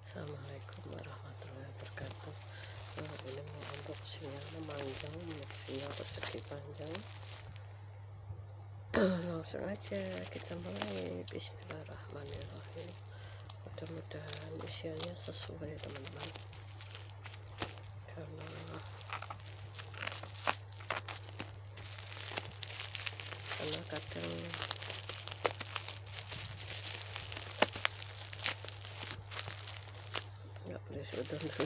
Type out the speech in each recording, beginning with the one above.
Assalamualaikum warahmatullahi wabarakatuh. Ini mau unboxing memanjang, unboxingnya persegi panjang. Langsung aja kita mulai. Bismillahirrahmanirrahim. Mudah-mudahan isiannya sesuai teman-teman, karena kadang nggak boleh sudon dulu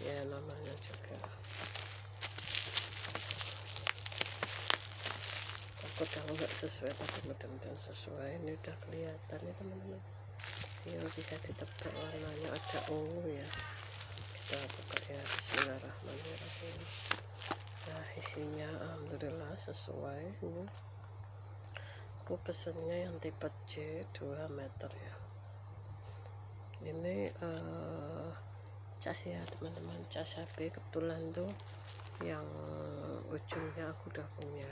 ya namanya juga takut kalau nggak sesuai, tapi mudah-mudahan sesuai. Ini udah kelihatan ya teman-teman ya, bisa ditebak warnanya ada ungu ya. Kita buka ya, bismillahirrahmanirrahim. Nah, isinya alhamdulillah sesuai. Ini aku pesennya yang tipe C 2 meter ya. Ini cas ya teman-teman, cas HP. Kebetulan tuh yang ujungnya aku udah punya,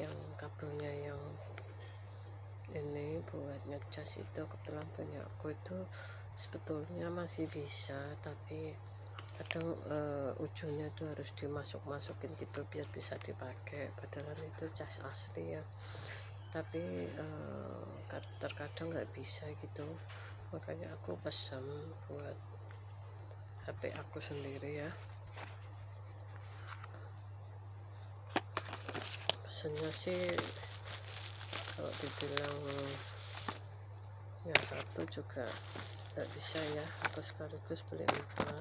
yang kabelnya yang ini buat ngecas itu kebetulan punya aku. Itu sebetulnya masih bisa, tapi kadang ujungnya itu harus dimasuk-masukin gitu biar bisa dipakai, padahal itu cas asli ya, tapi terkadang nggak bisa gitu. Makanya aku pesan buat HP aku sendiri ya. Pesennya sih kalau dibilang yang satu juga nggak bisa ya, aku sekaligus beli 4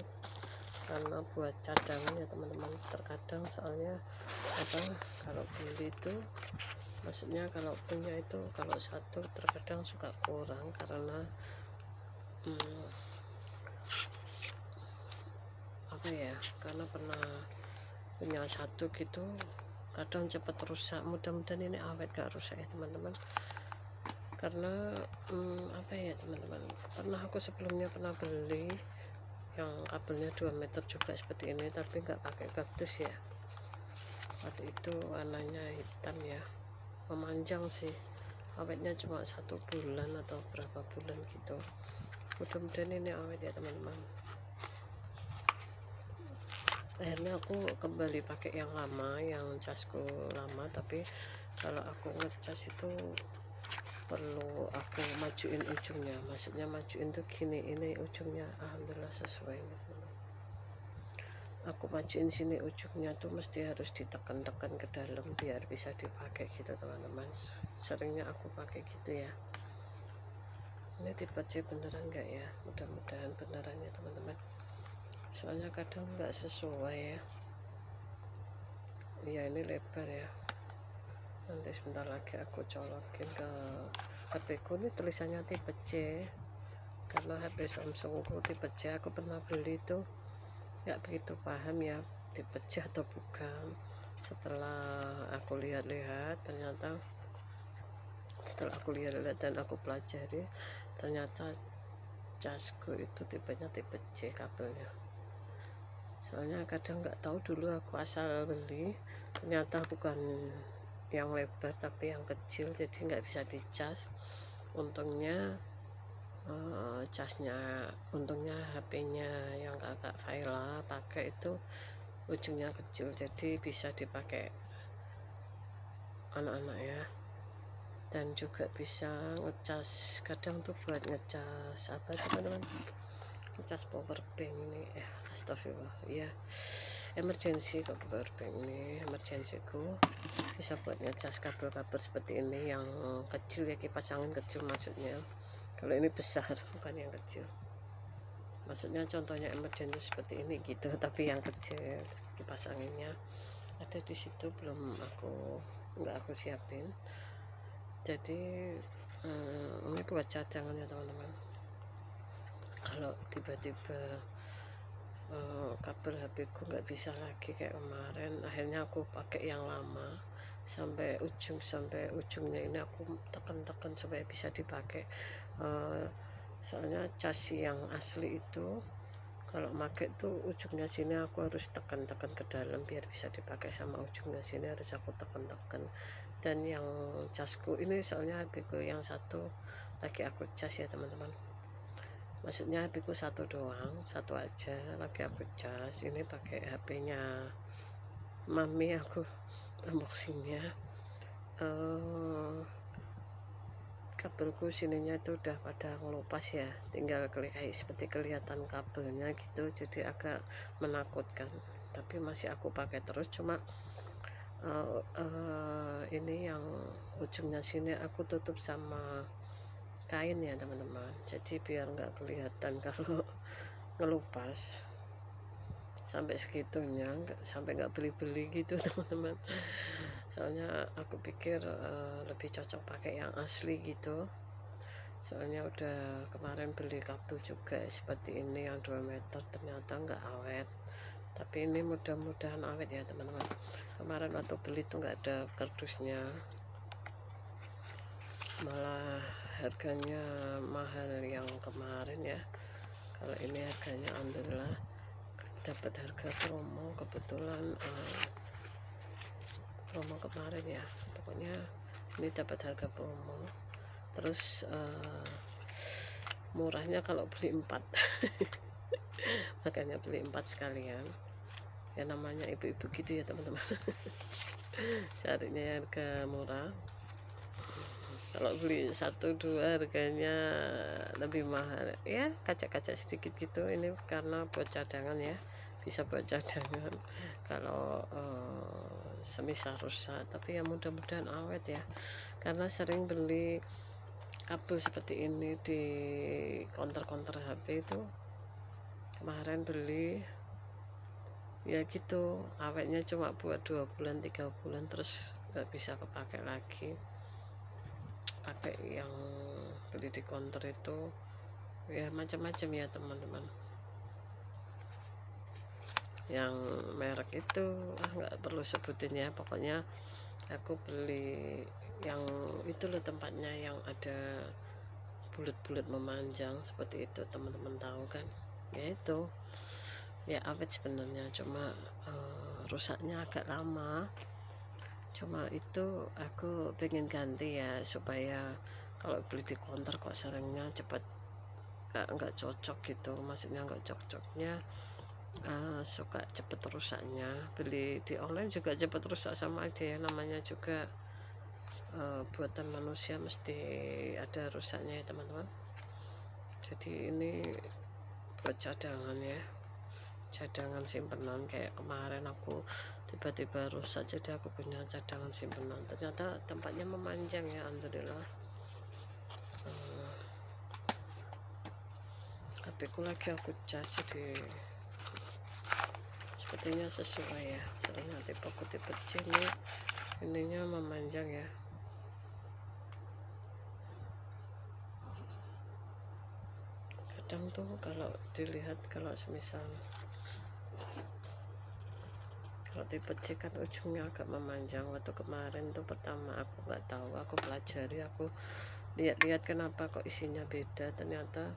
karena buat cadangan ya teman-teman. Terkadang soalnya kalau beli itu, maksudnya kalau punya itu, kalau satu terkadang suka kurang karena karena pernah punya satu gitu, kadang cepat rusak. Mudah-mudahan ini awet gak rusak ya teman-teman, karena teman-teman, aku sebelumnya pernah beli yang kabelnya 2 meter juga seperti ini, tapi nggak pakai kaktus ya. Waktu itu warnanya hitam ya, memanjang sih, awetnya cuma 1 bulan atau berapa bulan gitu. Mudah-mudahan ini awet ya teman-teman. Akhirnya aku kembali pakai yang lama, yang casku lama, tapi kalau aku ngecas itu perlu aku majuin ujungnya, maksudnya majuin tuh gini, ini ujungnya alhamdulillah sesuai. Aku majuin sini ujungnya tuh mesti harus ditekan-tekan ke dalam biar bisa dipakai gitu teman-teman. Seringnya aku pakai gitu ya. Ini tipe C beneran enggak ya? Mudah-mudahan beneran ya teman-teman, soalnya kadang nggak sesuai ya. Ya ini lebar ya, nanti sebentar lagi aku colokin ke HP ku. Ini tulisannya tipe C karena HP Samsung ku tipe C. Aku pernah beli itu nggak begitu paham ya tipe C atau bukan. Setelah aku lihat-lihat, ternyata dan aku pelajari, ternyata casku itu tipenya tipe C kabelnya. Soalnya kadang nggak tahu, dulu aku asal beli, ternyata bukan yang lebar tapi yang kecil, jadi nggak bisa dicas. Untungnya untungnya HP-nya yang kakak Faila pakai itu ujungnya kecil, jadi bisa dipakai anak-anak ya. Dan juga bisa ngecas, kadang tuh buat ngecas apa teman-teman, ngecas power bank ini astagfirullah ya, emergency. Kok power bank ini emergency ku bisa buat ngecas kabel-kabel seperti ini yang kecil ya, kipas angin kecil maksudnya. Kalau ini besar, bukan yang kecil, maksudnya contohnya emergency seperti ini gitu, tapi yang kecil kipas anginnya ada di situ, belum nggak aku siapin. Jadi ini buat cadangan ya teman-teman. Kalau tiba-tiba kabel HP ku nggak bisa lagi kayak kemarin, akhirnya aku pakai yang lama sampai ujungnya ini aku tekan-tekan supaya bisa dipakai. Soalnya cas yang asli itu kalau pakai tuh ujungnya sini aku harus tekan-tekan ke dalam biar bisa dipakai, sama ujungnya sini harus aku tekan-tekan. Dan yang casku ini soalnya HP ku yang satu lagi aku cas ya teman-teman, maksudnya HP ku satu doang, satu aja, lagi aku cas. Ini pakai HP-nya mami, aku unboxingnya. Kabelku sininya itu udah pada ngelupas ya, tinggal kayak seperti kelihatan kabelnya gitu, jadi agak menakutkan, tapi masih aku pakai terus. Cuma ini yang ujungnya sini aku tutup sama kain ya teman-teman, jadi biar nggak kelihatan kalau ngelupas. Sampai segitunya, sampai nggak beli-beli gitu teman-teman, soalnya aku pikir lebih cocok pakai yang asli gitu. Soalnya udah kemarin beli kabel juga seperti ini yang 2 meter, ternyata nggak awet, tapi ini mudah-mudahan awet ya teman-teman. Kemarin waktu beli tuh nggak ada kardusnya, malah harganya mahal yang kemarin ya. Kalau ini harganya alhamdulillah dapat harga promo, kebetulan promo kemarin ya, pokoknya ini dapat harga promo. Terus murahnya kalau beli 4 makanya beli 4 sekalian ya, namanya ibu-ibu gitu ya teman-teman. Carinya harga murah, kalau beli 1-2 harganya lebih mahal ya, kaca-kaca sedikit gitu. Ini karena buat cadangan ya, bisa buat cadangan kalau semisal rusak, tapi ya mudah-mudahan awet ya, karena sering beli kabel seperti ini di counter-counter HP itu. Kemarin beli ya gitu, awetnya cuma buat 2 bulan 3 bulan, terus nggak bisa kepake lagi. Pakai yang beli di counter itu ya macam-macam ya teman-teman, yang merek itu nggak perlu sebutin ya, pokoknya aku beli yang itu loh, tempatnya yang ada bulat-bulat memanjang seperti itu, teman-teman tahu kan ya. Itu ya awet sebenarnya, cuma rusaknya agak lama. Cuma itu aku pengen ganti ya, supaya kalau beli di counter kok seringnya cepat nggak cocok gitu, maksudnya nggak cocoknya suka cepet rusaknya. Beli di online juga cepet rusak, sama aja ya, namanya juga buatan manusia, mesti ada rusaknya ya teman-teman. Jadi ini buat cadangan ya, cadangan simpenan. Kayak kemarin aku tiba-tiba rusak, jadi aku punya cadangan simpenan. Ternyata tempatnya memanjang ya, alhamdulillah. HP ku lagi aku cas, jadi sepertinya sesuai ya. Soalnya tipe aku tipe C ini, ininya memanjang ya. Kadang tuh kalau dilihat, kalau semisal kalau tipe C kan ujungnya agak memanjang. Waktu kemarin tuh pertama aku nggak tahu, aku pelajari, aku lihat-lihat kenapa kok isinya beda. Ternyata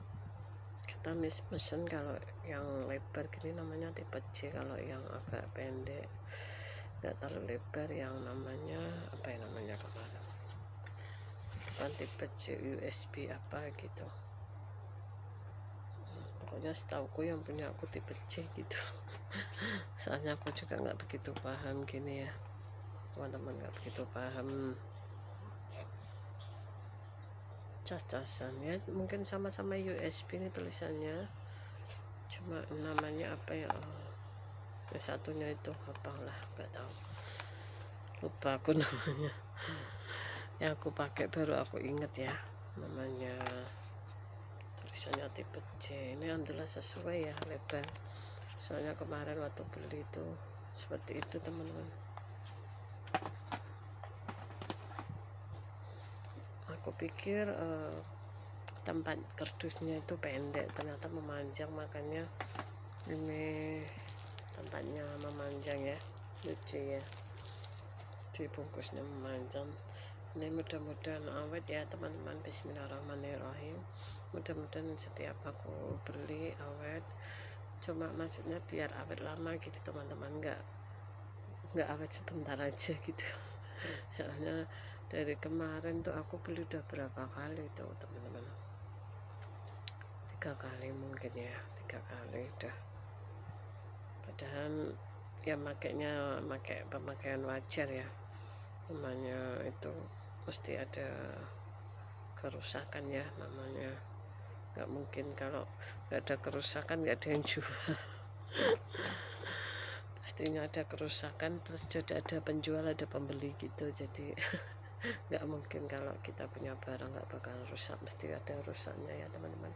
kita mesen kalau yang lebar gini namanya tipe C, kalau yang agak pendek nggak terlalu lebar yang namanya apa ya namanya kemarin, bukan tipe C, USB apa gitu. Pokoknya setauku yang punya aku tipe C gitu. Soalnya aku juga nggak begitu paham gini ya teman-teman, nggak begitu paham cas-casan ya. Mungkin sama-sama USB ini tulisannya, cuma namanya apa ya, yang satunya itu apalah nggak tahu, lupa aku namanya. Yang aku pakai baru aku inget ya namanya, tulisannya tipe C. Ini alhamdulillah sesuai ya, lebar. Soalnya kemarin waktu beli itu seperti itu teman-teman. Aku pikir tempat kardusnya itu pendek, ternyata memanjang, makanya ini tempatnya memanjang ya, lucu ya, dibungkusnya memanjang. Ini mudah-mudahan awet ya teman-teman. Bismillahirrahmanirrahim. Mudah-mudahan setiap aku beli awet, cuma maksudnya biar awet lama gitu teman-teman, nggak awet sebentar aja gitu. Soalnya dari kemarin tuh aku beli udah berapa kali tuh teman-teman, 3 kali mungkin ya, 3 kali udah. Padahal ya pakai pemakaian wajar ya, namanya itu mesti ada kerusakan ya, namanya nggak mungkin kalau nggak ada kerusakan nggak ada yang jual. Pastinya ada kerusakan, terus jadi ada penjual ada pembeli gitu, jadi nggak mungkin kalau kita punya barang nggak bakal rusak, mesti ada rusaknya ya teman-teman.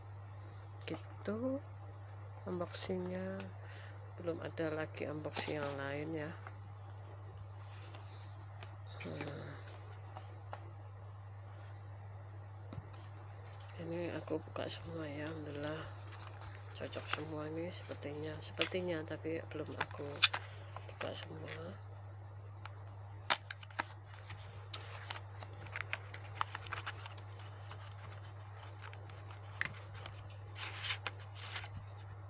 Gitu unboxingnya, belum ada lagi unboxing yang lain ya. Ini aku buka semua ya, alhamdulillah cocok semua nih sepertinya, tapi belum aku buka semua.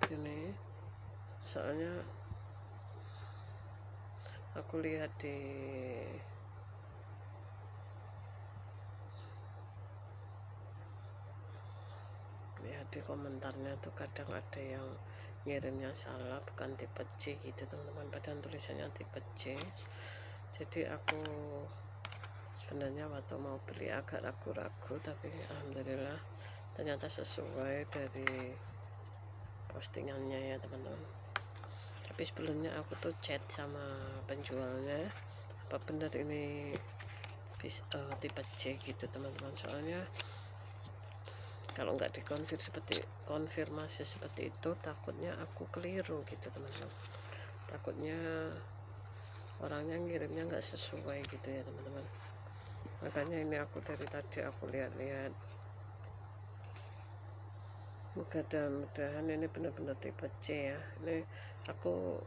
Ini soalnya aku lihat di komentarnya tuh kadang ada yang ngirimnya salah, bukan tipe C gitu teman-teman, padahal tulisannya tipe C. Jadi aku sebenarnya waktu mau beli agak ragu-ragu, tapi alhamdulillah ternyata sesuai dari postingannya ya teman-teman. Tapi sebelumnya aku tuh chat sama penjualnya, apa benar ini tipe C gitu teman-teman, soalnya kalau nggak konfirmasi seperti itu takutnya aku keliru gitu teman-teman, takutnya orangnya ngirimnya nggak sesuai gitu ya teman-teman. Makanya ini aku dari tadi aku lihat-lihat, mudah-mudahan ini benar-benar tipe C ya. Ini aku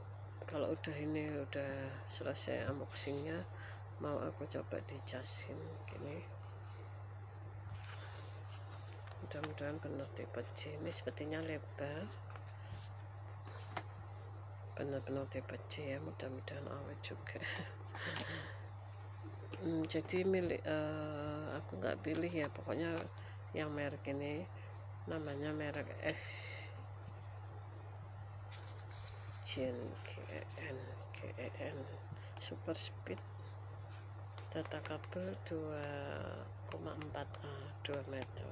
kalau udah selesai unboxingnya mau aku coba dicasin gini, mudah-mudahan benar tipe C. Ini sepertinya lebar, benar-benar tipe C ya, mudah-mudahan awet juga. Jadi aku nggak pilih ya, pokoknya yang merek ini namanya merek GEN Super Speed, data kabel 2,4A 2 meter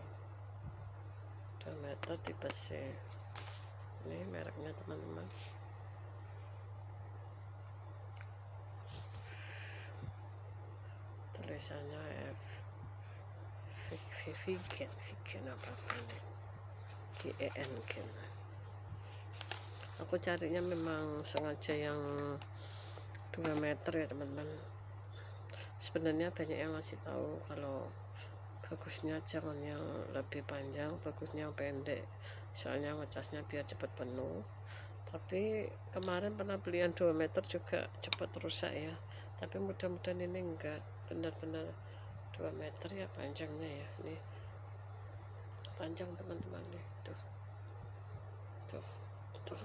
tipe C. Ini mereknya teman-teman. Tulisannya Vigen apa ini, GEN. Aku carinya memang sengaja yang 2 meter ya teman-teman. Sebenarnya banyak yang ngasih tahu kalau bagusnya jangan yang lebih panjang, bagusnya yang pendek, soalnya ngecasnya biar cepat penuh. Tapi kemarin pernah beli yang 2 meter juga cepat rusak ya, tapi mudah-mudahan ini enggak, benar-benar 2 meter ya panjangnya ya. Ini panjang teman-teman nih, tuh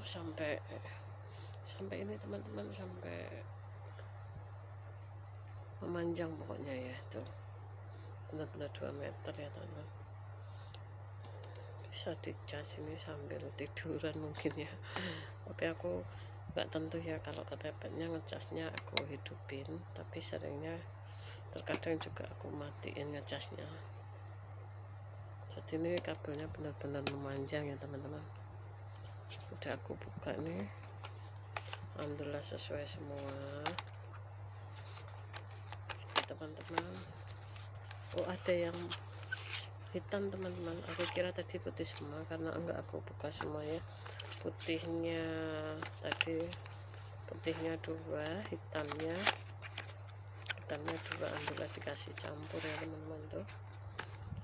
sampai ini teman-teman, sampai memanjang pokoknya ya, tuh benar-benar 2 meter ya teman-teman. Bisa dicas ini sambil tiduran mungkin ya, tapi aku nggak tentu ya, kalau kepepetnya ngecasnya aku hidupin, tapi seringnya terkadang juga aku matiin ngecasnya. Jadi ini kabelnya benar-benar memanjang ya teman-teman. Udah aku buka nih, alhamdulillah sesuai semua teman-teman. Oh ada yang hitam teman-teman, aku kira tadi putih semua, karena enggak aku buka semua ya. Putihnya 2, hitamnya 2, alhamdulillah dikasih campur ya teman-teman. Tuh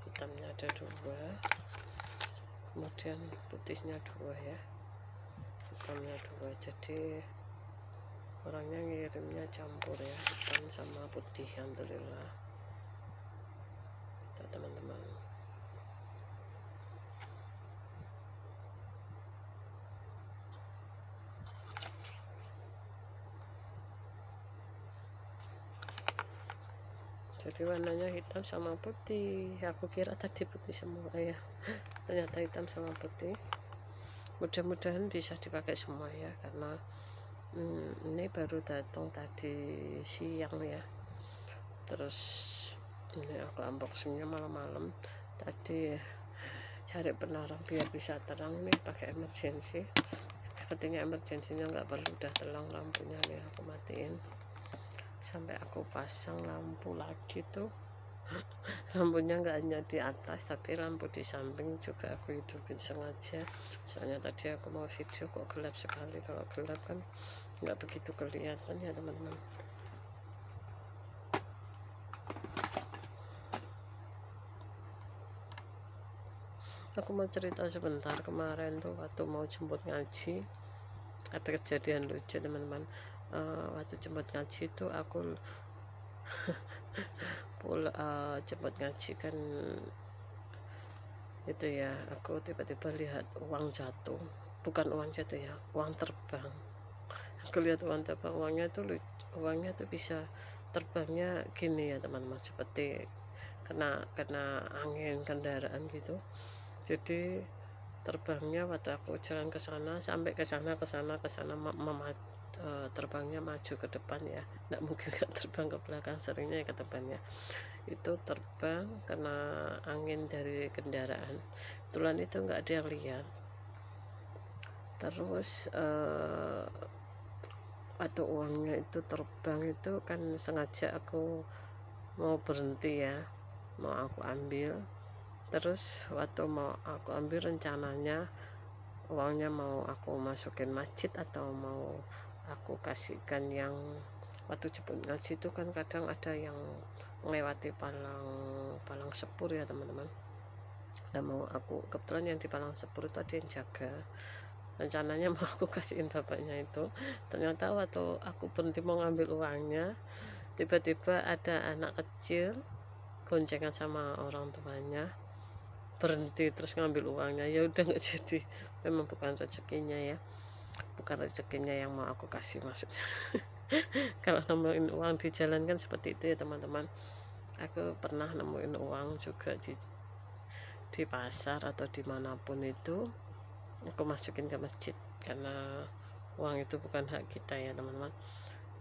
hitamnya ada 2, kemudian putihnya 2 ya, hitamnya 2, jadi orangnya ngirimnya campur ya, hitam sama putih, alhamdulillah. Tuh teman-teman, jadi warnanya hitam sama putih. Aku kira tadi putih semua ya, ternyata hitam sama putih. Mudah-mudahan bisa dipakai semua ya, karena ini baru datang tadi siang ya. Terus ini aku unboxingnya malam-malam tadi, cari penerang biar bisa terang nih pakai emergency. Sepertinya emergensinya nggak perlu, udah terang lampunya nih, aku matiin sampai aku pasang lampu lagi tuh. Lampunya nggak hanya di atas tapi lampu di samping juga aku hidupin sengaja, soalnya tadi aku mau video kok gelap sekali. Kalau gelap kan nggak begitu kelihatan ya teman-teman. Aku mau cerita sebentar. Kemarin tuh waktu mau jemput ngaji ada kejadian lucu teman-teman. Waktu jemput ngaji tuh aku jemput ngaji kan itu ya, aku tiba-tiba lihat uang jatuh, bukan uang jatuh ya, uang terbang. Aku lihat uang terbang, uangnya tuh bisa terbangnya gini ya teman-teman, seperti kena angin kendaraan gitu. Jadi terbangnya waktu aku jalan ke sana, sampai ke sana terbangnya maju ke depan ya, nggak mungkin kan terbang ke belakang, seringnya ke depan ya. Itu terbang kena angin dari kendaraan, kebetulan itu nggak ada yang lihat. Terus waktu uangnya itu terbang itu kan sengaja aku mau berhenti ya, mau aku ambil. Terus waktu mau aku ambil, rencananya uangnya mau aku masukin masjid atau mau aku kasihkan yang waktu jemput ngaji itu kan kadang ada yang melewati palang sepur ya teman-teman. Nah, mau aku, kebetulan yang di palang sepur itu ada yang jaga, rencananya mau aku kasihin bapaknya itu. Ternyata waktu aku berhenti mau ngambil uangnya, tiba-tiba ada anak kecil goncengan sama orang tuanya berhenti terus ngambil uangnya. Ya udah nggak jadi, memang bukan rezekinya ya, bukan rezekinya yang mau aku kasih maksudnya. Kalau nemuin uang di jalan kan seperti itu ya teman-teman. Aku pernah nemuin uang juga di pasar atau dimanapun itu, aku masukin ke masjid karena uang itu bukan hak kita ya teman-teman.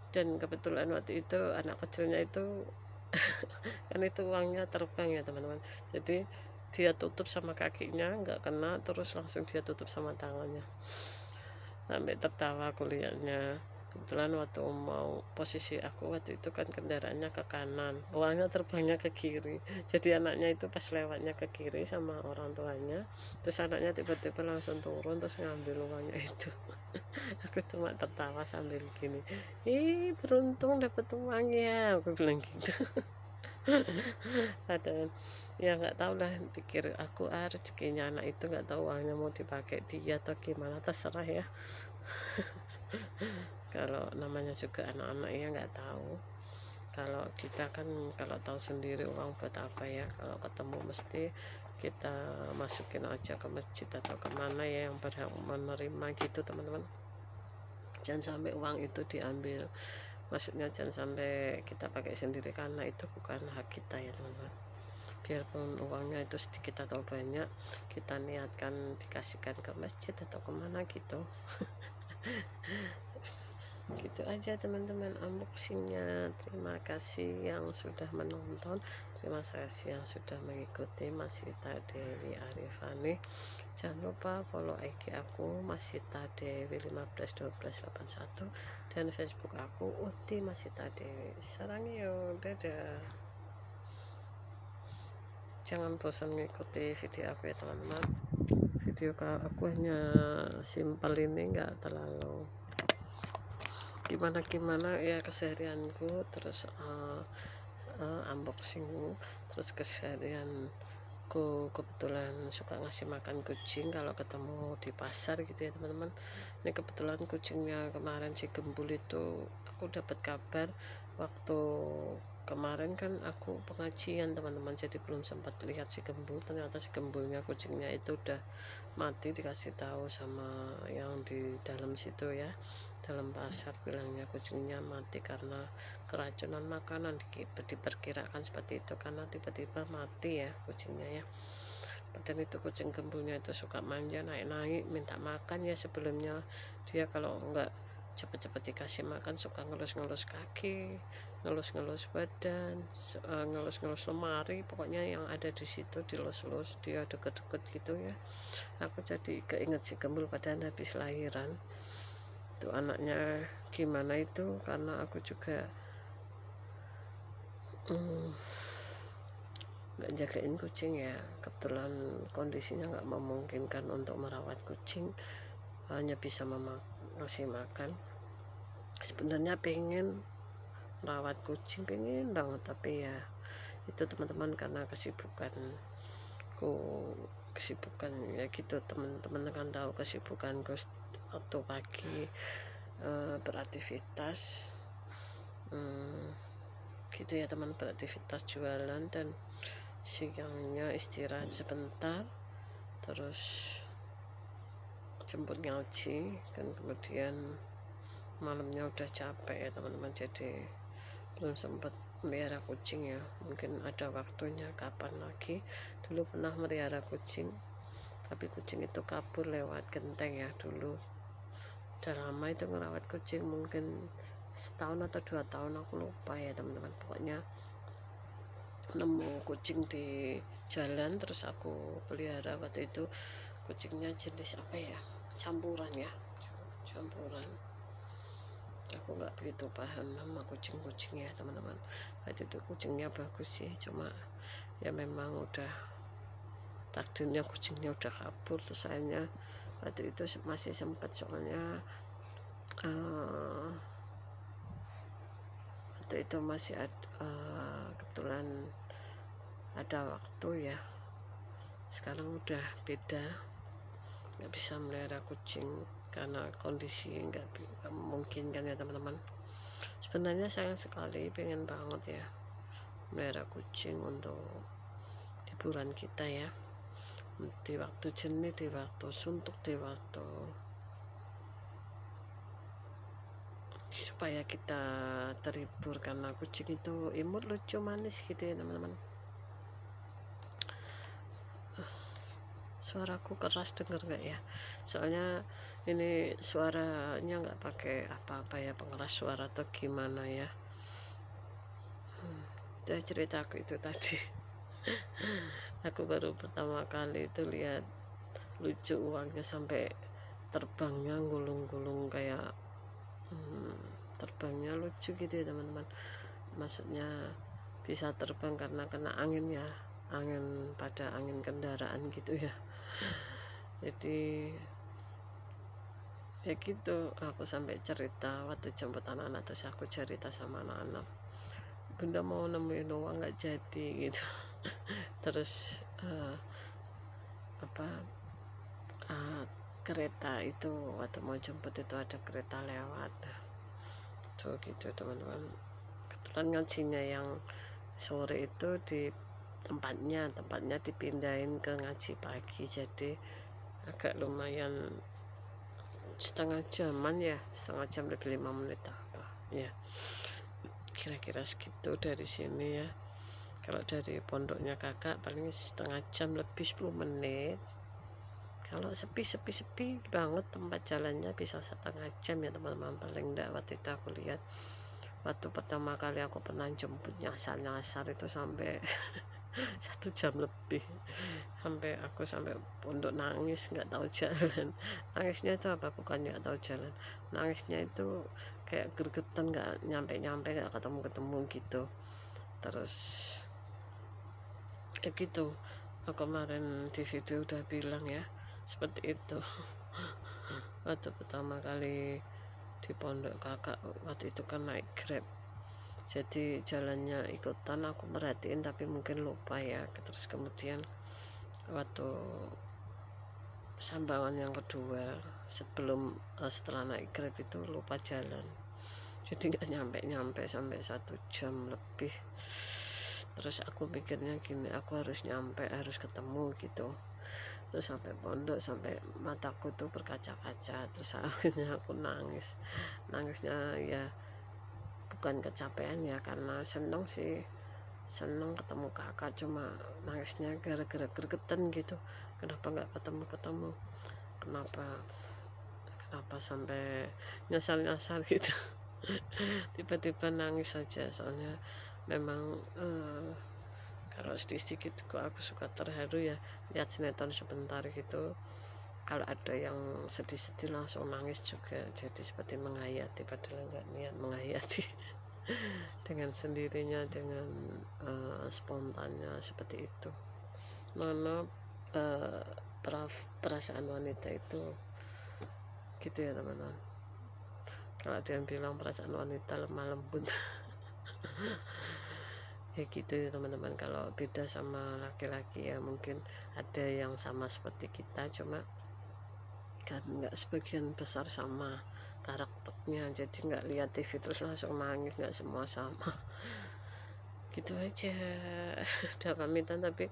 Dan kebetulan waktu itu anak kecilnya itu kan itu uangnya terbang ya teman-teman, jadi dia tutup sama kakinya nggak kena, terus langsung dia tutup sama tangannya, sampai tertawa aku lihatnya. Kebetulan waktu mau posisi aku waktu itu kan kendaraannya ke kanan, uangnya terbangnya ke kiri, jadi anaknya itu pas lewatnya ke kiri sama orang tuanya, terus anaknya tiba-tiba langsung turun terus ngambil uangnya itu. Aku cuma tertawa sambil gini, ih beruntung dapat uang ya, aku bilang gitu. Padahal ya nggak tahu lah, pikir aku rezekinya anak itu, nggak tahu uangnya mau dipakai dia atau gimana, terserah ya. Kalau namanya juga anak-anak ya nggak tahu. Kalau kita kan kalau tahu sendiri uang buat apa ya, kalau ketemu mesti kita masukin aja ke masjid atau kemana ya yang berhak menerima gitu teman-teman. Jangan sampai uang itu diambil, maksudnya jangan sampai kita pakai sendiri, karena itu bukan hak kita ya teman-teman. Biarpun uangnya itu sedikit atau banyak, kita niatkan dikasihkan ke masjid atau kemana gitu. Gitu aja teman-teman unboxingnya. Terima kasih yang sudah menonton, terima kasih yang sudah mengikuti Masita Dewi Arifani. Jangan lupa follow IG aku Masita Dewi 151281 dan Facebook aku Uti Masita Dewi. Sarang yuk, dadah. Jangan bosan mengikuti video aku ya teman-teman. Video aku hanya simpel ini, enggak terlalu gimana ya keseharianku, terus unboxing, terus keseharianku. Kebetulan suka ngasih makan kucing kalau ketemu di pasar gitu ya teman-teman. Ini kebetulan kucingnya kemarin si Gembul itu aku dapat kabar waktu kemarin kan aku pengajian teman-teman, jadi belum sempat lihat si Gembul. Ternyata si Gembulnya, kucingnya itu udah mati, dikasih tahu sama yang di dalam situ ya, dalam pasar, bilangnya kucingnya mati karena keracunan makanan. Diperkirakan seperti itu karena tiba-tiba mati ya kucingnya ya. Dan itu kucing Gembulnya itu suka manja, naik-naik minta makan ya. Sebelumnya dia kalau enggak cepet-cepet dikasih makan suka ngelus-ngelus kaki, ngelus-ngelus badan, ngelus-ngelus lemari, pokoknya yang ada di situ dilus-lus, dia deket-deket gitu ya. Aku jadi keinget si Gembul, padahal habis lahiran tuh anaknya gimana itu, karena aku juga nggak jagain kucing ya, kebetulan kondisinya nggak memungkinkan untuk merawat kucing, hanya bisa ngasih makan. Sebenarnya pengen merawat kucing, pengen banget, tapi ya itu teman-teman karena kesibukan ya gitu. Teman-teman kan tahu kesibukanku waktu pagi beraktivitas gitu ya teman, beraktivitas jualan, dan siangnya istirahat sebentar, terus jemput ngaji, dan kemudian malamnya udah capek ya teman-teman, jadi belum sempat melihara kucing ya. Mungkin ada waktunya kapan lagi. Dulu pernah melihara kucing, tapi kucing itu kabur lewat genteng ya dulu. Udah lama itu ngerawat kucing, mungkin setahun atau 2 tahun, aku lupa ya teman-teman. Pokoknya nemu kucing di jalan, terus aku pelihara. Waktu itu kucingnya jenis apa ya, campuran ya, campuran. Aku nggak begitu paham sama kucing-kucing ya teman-teman. Waktu itu kucingnya bagus sih, cuma ya memang udah takdirnya kucingnya udah kabur. Terus akhirnya waktu itu masih sempat, soalnya waktu itu masih kebetulan ada waktu ya. Sekarang udah beda, nggak bisa melihara kucing karena kondisi nggak memungkinkan ya teman-teman. Sebenarnya sayang sekali, pengen banget ya melihara kucing untuk hiburan kita ya, di waktu jenuh, di waktu suntuk, di waktu supaya kita terhibur, karena kucing itu imut, lucu, manis gitu ya teman-teman. Suaraku keras denger nggak ya? Soalnya ini suaranya nggak pakai apa-apa ya, pengeras suara atau gimana ya. Udah ceritaku itu tadi. Aku baru pertama kali itu lihat lucu uangnya sampai terbangnya gulung-gulung, kayak terbangnya lucu gitu ya teman-teman. Maksudnya bisa terbang karena kena angin ya, angin pada angin kendaraan gitu ya. Jadi ya gitu, aku sampai cerita waktu jemput anak-anak, terus aku cerita sama anak-anak, bunda mau nemuin uang nggak jadi gitu. Terus kereta itu waktu mau jemput itu ada kereta lewat tuh gitu teman-teman. Kebetulan ngajinya yang sore itu di tempatnya dipindahin ke ngaji pagi, jadi agak lumayan setengah jaman ya, setengah jam lebih 5 menit apa ya, kira-kira segitu dari sini ya. Kalau dari pondoknya kakak paling setengah jam lebih 10 menit. Kalau sepi banget tempat jalannya bisa setengah jam ya teman-teman, paling enggak. Waktu itu aku lihat waktu pertama kali aku pernah jemput nyasar itu sampai 1 jam lebih, sampai aku sampai pondok nangis, nggak tahu jalan. Nangisnya itu apa, bukan nggak tahu jalan, nangisnya itu kayak gregetan, nggak nyampe nggak ketemu gitu. Terus ya gitu, aku kemarin di video udah bilang ya seperti itu. Waktu pertama kali di pondok kakak, waktu itu kan naik Grab, jadi jalannya ikutan aku merhatiin tapi mungkin lupa ya. Terus kemudian waktu sambangan yang kedua setelah naik Grab itu lupa jalan, jadi nggak nyampe sampai 1 jam lebih. Terus aku mikirnya gini, aku harus nyampe, harus ketemu gitu. Terus sampai pondok, sampai mataku tuh berkaca-kaca. Terus akhirnya aku nangisnya ya bukan kecapean ya, karena seneng sih, seneng ketemu kakak, cuma nangisnya gara-gara gregetan gitu. Kenapa nggak ketemu, kenapa sampai nyasar gitu. Tiba-tiba nangis saja, soalnya memang kalau sedikit kok aku suka terharu ya, lihat sinetron sebentar gitu. Kalau ada yang sedih-sedih langsung nangis juga, jadi seperti menghayati padahal nggak niat menghayati. Dengan sendirinya, dengan spontannya seperti itu. Mana perasaan wanita itu gitu ya teman-teman. Kalau ada yang bilang perasaan wanita lemah lembut ya gitu ya teman-teman. Kalau beda sama laki-laki ya mungkin ada yang sama seperti kita, cuma kan nggak sebagian besar sama karakternya, jadi nggak lihat TV terus langsung nangis, nggak semua sama. Gitu aja. Udah pamitan tapi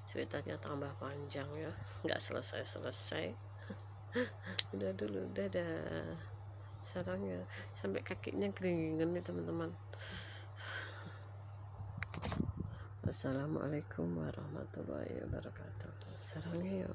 ceritanya tambah panjang ya, nggak selesai. Udah dulu, dadah. Sarangnya sampai kakinya keringan nih teman-teman. Assalamualaikum warahmatullahi wabarakatuh. Sarangnya ya.